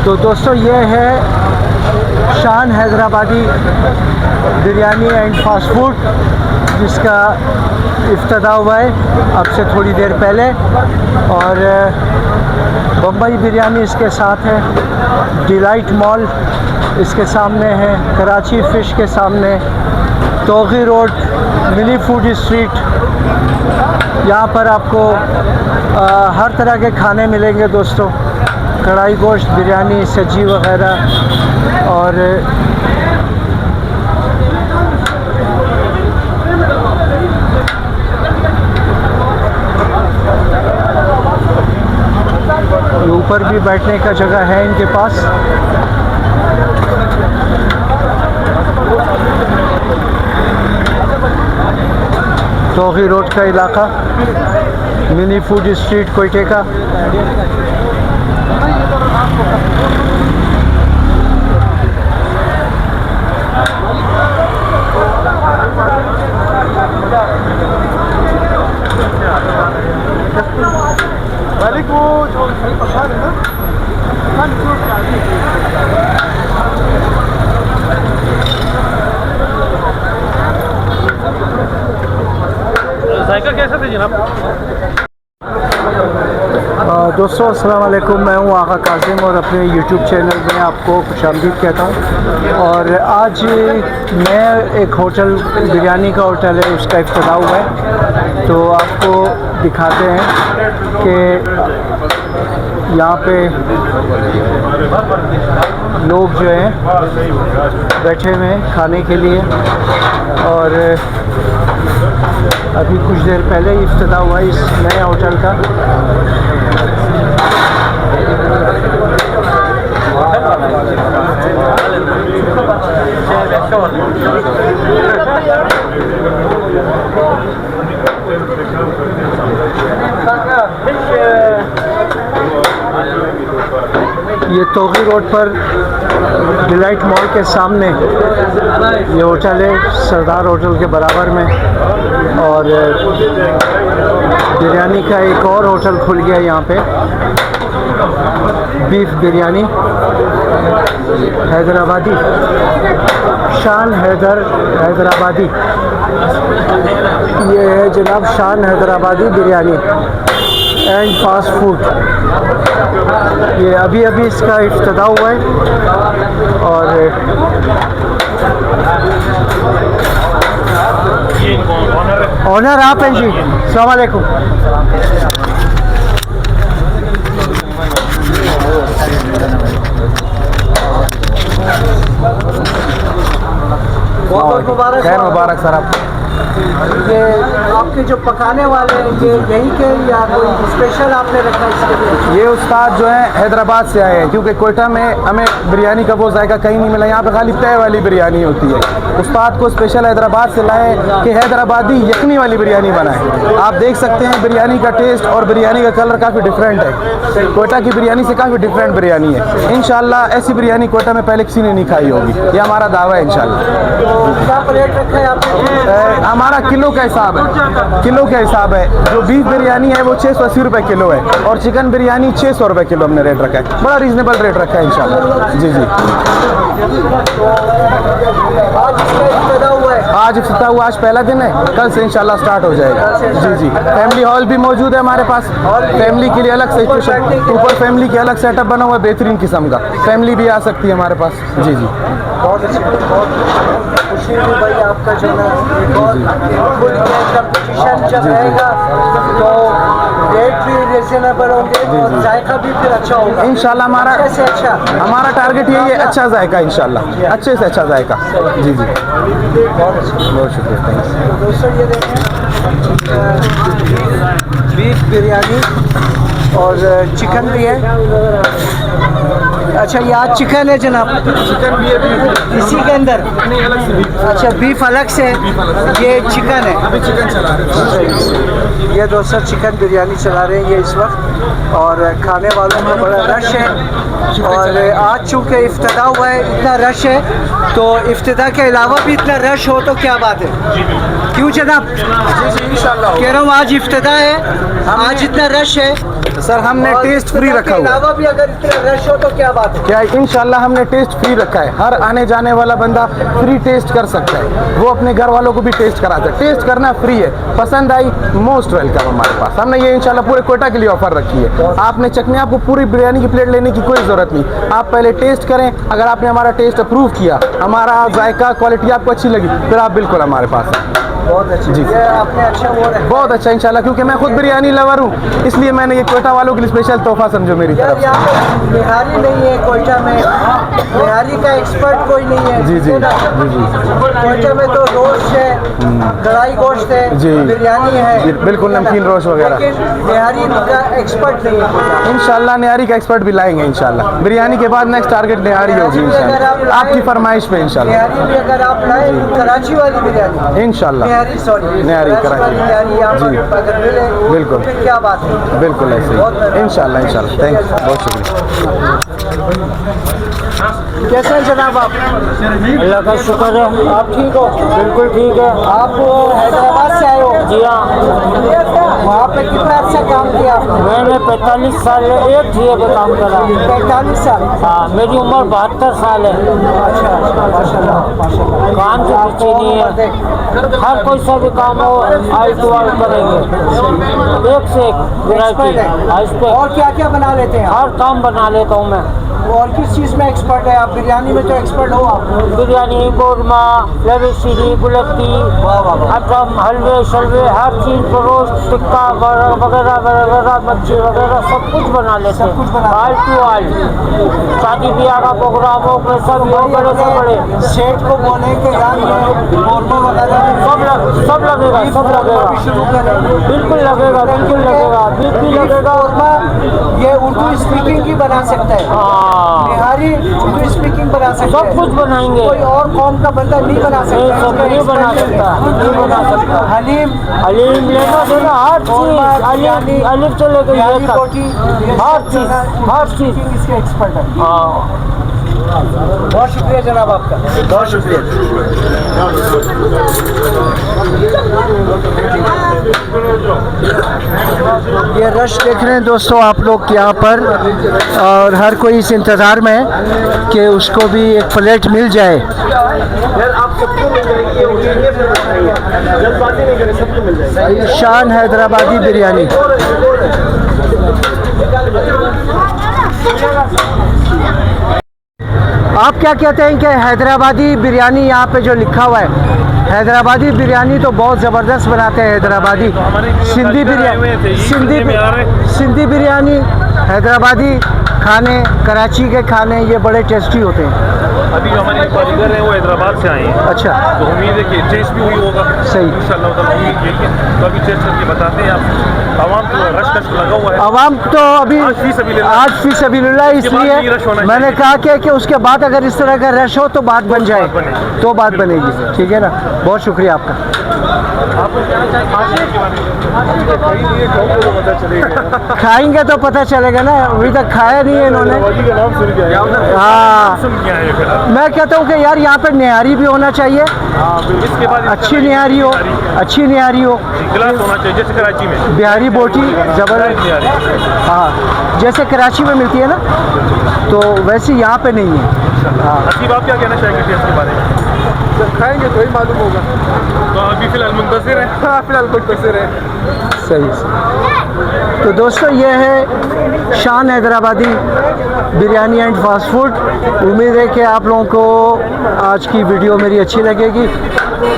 तो दोस्तों ये है शान Hyderabadi biryani and fast food, जिसका इफ्तिताह हुआ है अब से थोड़ी देर पहले। और बम्बई बिरयानी इसके साथ है, डिलाइट मॉल इसके सामने है, कराची फ़िश के सामने, तोगी रोड मिनी फूड स्ट्रीट। यहाँ पर आपको हर तरह के खाने मिलेंगे दोस्तों, कढ़ाई गोश्त, बिरयानी, सब्जी वग़ैरह। और ऊपर भी बैठने का जगह है इनके पास। तोगी रोड का इलाका, मिनी फूड स्ट्रीट कोयटे का। जायका कैसा था जनाब? दोस्तों अस्सलाम वालेकुम, मैं हूँ आगा कासिम और अपने YouTube चैनल में आपको खुशामदीद कहता हूँ। और आज मैं एक होटल, बिरयानी का होटल है, उसका इफ्तिताह हुआ है, तो आपको दिखाते हैं कि यहाँ पे लोग जो हैं बैठे हुए हैं खाने के लिए। और अभी कुछ देर पहले ही इफ्तिताह हुआ इस नए होटल का। ये तोगी रोड पर डिलाइट मॉल के सामने ये होटल है, सरदार होटल के बराबर में। और बिरयानी का एक और होटल खुल गया यहाँ पे, बीफ बिरयानी हैदराबादी, शान हैदराबादी। ये है जनाब शान Hyderabadi biryani and fast food. ये अभी इसका इफ्तिताह हुआ है। और ऑनर आप हैं जी, अस्सलाम वालेकुम। बहुत मुबारक, खैर मुबारक सर आपको। ये आपके जो पकाने वाले हैं ये यहीं के या कोई स्पेशल आपने रखा इसके लिए? ये उस्ताद जो है हैदराबाद से आए हैं, क्योंकि कोयटा में हमें बिरयानी का वो जायका कहीं नहीं मिला। यहाँ पे खाली तय वाली बिरयानी होती है। उस्ताद को स्पेशल हैदराबाद से लाए कि हैदराबादी यखनी वाली बिरयानी बनाए। आप देख सकते हैं बिरयानी का टेस्ट और बिरयानी का कलर काफ़ी डिफरेंट है। कोयटा की बिरयानी से काफ़ी डिफरेंट बिरयानी है। इंशाल्लाह ऐसी बिरयानी कोयटा में पहले किसी ने नहीं खाई होगी, ये हमारा दावा है इंशाल्लाह। क्या रेट रखा है आपने? हमारा किलो का हिसाब है, किलो का हिसाब है। जो बीफ बिरयानी है वो 680 रुपये किलो है और चिकन बिरयानी 600 रुपये किलो हमने रेट रखा है। बड़ा रीजनेबल रेट रखा है इंशाल्लाह। जी जी, आज इफ्तिताह हुआ, आज पहला दिन है, कल से इंशाल्लाह स्टार्ट हो जाएगा। जी जी, फैमिली हॉल भी मौजूद है हमारे पास। फैमिली के लिए अलग से ऊपर फैमिली के अलग सेटअप बना हुआ है, बेहतरीन किस्म का। फैमिली भी आ सकती है हमारे पास। जी जी, बहुत अच्छा, बहुत खुशी हुई भाई आपका जो है कंपटीशन जब रहेगा तो रेट भी रिजनेबल होंगे और जायका भी फिर अच्छा होगा इंशाल्लाह। हमारा टारगेट यही है, अच्छा जायका इंशाल्लाह, अच्छे से अच्छा जायका। जी जी, बहुत शुक्रिया, थैंक्स। दोस्तों ये देखें बीफ बिरयानी और चिकन भी है। अच्छा ये आज चिकन है जनाब? चिकन भी है इसी के अंदर? नहीं, अलग से बीफ। अच्छा बीफ अलग से, ये चिकन है। अभी चिकन चला रहे हैं। ये दोस्तों चिकन बिरयानी चला रहे हैं ये इस वक्त, और खाने वालों में बड़ा रश है। और आज चूँकि इफ्तिताह हुआ है, इतना रश है, तो इफ्तिताह के अलावा भी इतना रश हो तो क्या बात है। क्यों जनाब? इंशाल्लाह कह रहा हूँ आज इफ्तिताह है, आज इतना रश है सर हमने टेस्ट फ्री रखा हुआ है। अलावा भी अगर इतना रश हो तो क्या बात है? क्या इंशाल्लाह हमने टेस्ट फ्री रखा है। हर आने जाने वाला बंदा फ्री टेस्ट कर सकता है, वो अपने घर वालों को भी टेस्ट कराता है। टेस्ट करना फ्री है, पसंद आई मोस्ट वेलकम हमारे पास। हमने ये इंशाल्लाह पूरे कोटा के लिए ऑफर रखी है। आपने चखनी, आपको पूरी बिरयानी की प्लेट लेने की कोई ज़रूरत नहीं। आप पहले टेस्ट करें, अगर आपने हमारा टेस्ट अप्रूव किया, हमारा जायका क्वालिटी आपको अच्छी लगी, फिर आप बिल्कुल हमारे पास आए। बहुत अच्छा जी। ये आपने अच्छा वो रखा। बहुत अच्छा इंशाल्लाह, क्योंकि मैं खुद बिरयानी लवर हूँ, इसलिए मैंने ये कोटा वालों के लिए स्पेशल तोहफा समझो मेरी यार तरफ से। यहाँ पे बिहारी नहीं है कोयटा में, बिहारी का एक्सपर्ट कोई नहीं है। जी जी है ना? जी जी कोयटा में तो रोस्ट है, कढ़ाई गोश्त है, जी। बिरयानी है, जी, बिल्कुल नमकीन रोस्ट वगैरह। लेकिन बिहारी का एक्सपर्ट नहीं है। इंशाल्लाह निहारी का एक्सपर्ट भी लाएंगे इंशाल्लाह। बिरयानी के बाद नेक्स्ट टारगेट निहारी होगी इंशाल्लाह, आपकी फरमाइश पे इंशाल्लाह। बिहारी भी अगर आप लाए तो कराची वाली बिरयानी, इंशाल्लाह बिहारी सॉरी निहारी कराची वाली बिरयानी यहाँ जी। पर अगर मिले बिल्कुल। तो फिर क्या बात है? बिल्कुल ऐसे ही इंशाल्लाह इंशाल्लाह। थैंक यू, बहुत शुक्रिया। कैसे हैं जनाब आप? अल्लाह का शुक्र है। आप ठीक हो? बिल्कुल ठीक है। आप हैदराबाद से आए हो? जी हाँ, वहाँ पे कितना अच्छा काम किया आपने? मैंने 45 साल एक ठिए पे काम करा। 45 साल। हाँ, मेरी उम्र 72 साल है। अच्छा अच्छा, माशाल्लाह माशाल्लाह। काम के पीछे नहीं है, हर कोई सा भी काम हो आई टू आई करेंगे, एक से एक वैरायटी इस पे। और क्या क्या बना लेते हैं आप? हर काम बना लेता हूँ मैं। और किस चीज़ में एक्सपर्ट है आप? बिरयानी में तो एक्सपर्ट हो आप। बिरयानी, कौरमा, लवेशीरी, बुलत्ती, अटम, हलवे शलवे, हर चीज़ पर रोस्ट, टिक्का वगैरह वगैरह, मच्छी वगैरह सब कुछ बना लेते सब कुछ हैं, बना ऑल टू ऑल। शादी ब्याह का प्रोग्राम हो, कैसा भी हो, बड़े से बड़े सेठ को बोले कि यार ये कौरमा वगैरह सब लगेगा, सब लगेगा, भी शुरू करें। बिल्कुल लगेगा, बिल्कुल लगेगा, बीफ भी लगेगा। कौरमा ये उर्दू स्पीकिंग भी बना सकता है, हाँ, बिहारी उर्दू स्पीकिंग बना सकता है। सब कुछ बनाएंगे। कोई और कौम का बंदा नहीं बना नहीं, सकता। सब नहीं बना सकता, नहीं बना सकता। हलीम, हलीम लेना देना हर कौरमा, चीज़, बिरयानी, अलिफ से लेकर बिहारी ये तक, रोटी, ये हर सब चीज़, बना- हर चीज़। कुकिंग इसके एक्सपर्ट है। हाँ, बहुत शुक्रिया जनाब आपका, बहुत शुक्रिया। ये रश देख रहे हैं दोस्तों आप लोग यहाँ पर, और हर कोई इस इंतज़ार में है कि उसको भी एक प्लेट मिल जाए। शान हैदराबादी बिरयानी। आप क्या कहते हैं कि हैदराबादी बिरयानी यहाँ पे जो लिखा हुआ है, हैदराबादी बिरयानी तो बहुत ज़बरदस्त बनाते हैं हैदराबादी। सिंधी बिरयानी, सिंधी बिरयानी, हैदराबादी खाने, कराची के खाने ये बड़े टेस्टी होते हैं। अभी जो हमारे कारीगर हैं वो हैदराबाद से आए हैं, अच्छा, तो उम्मीद है कि टेस्ट भी हुई होगा। सही। इंशाल्लाह ताला उम्मीद है कि तो अभी टेस्ट करके बताते हैं आप। आवाम तो रश कश लगा हुआ है। आवाम तो अभी आज फी सबीलिल्लाह। आज फी सबीलिल्लाह उसके बाद भी रश होना इसलिए मैंने चाहिए। कहा कि उसके बाद अगर इस तरह का रश हो तो बात बन जाए, बनेगी। तो बात बनेगी। ठीक है ना, बहुत शुक्रिया आपका। खाएंगे तो पता चलेगा ना, अभी तक खाया नहीं है इन्होंने। हाँ, सुन क्या है फिर मैं कहता हूँ कि यार यहाँ पे निहारी भी होना चाहिए, इसके बाद अच्छी निहारी हो, अच्छी निहारी हो, गिलास होना चाहिए जैसे कराची में बिहारी बोटी ज़बरदस्त। हाँ, जैसे कराची में मिलती है ना, तो वैसे यहाँ पे नहीं है। असीब आप क्या कहना चाहेंगे टेस्ट के बारे में? जब खाएंगे तो ही मालूम होगा। तो अभी फिलहाल मुंतज़िर है। हाँ, फिलहाल मुंतज़िर है। सही। तो दोस्तों ये है शान Hyderabadi biryani and fast food. उम्मीद है कि आप लोगों को आज की वीडियो मेरी अच्छी लगेगी,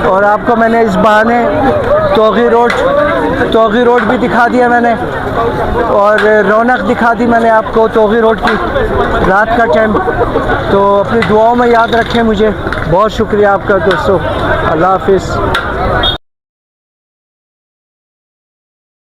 और आपको मैंने इस बहाने तोगी रोड भी दिखा दिया मैंने, और रौनक दिखा दी मैंने आपको तोगी रोड की रात का टाइम। तो अपनी दुआओं में याद रखें मुझे। बहुत शुक्रिया आपका दोस्तों, अल्लाह हाफिज़।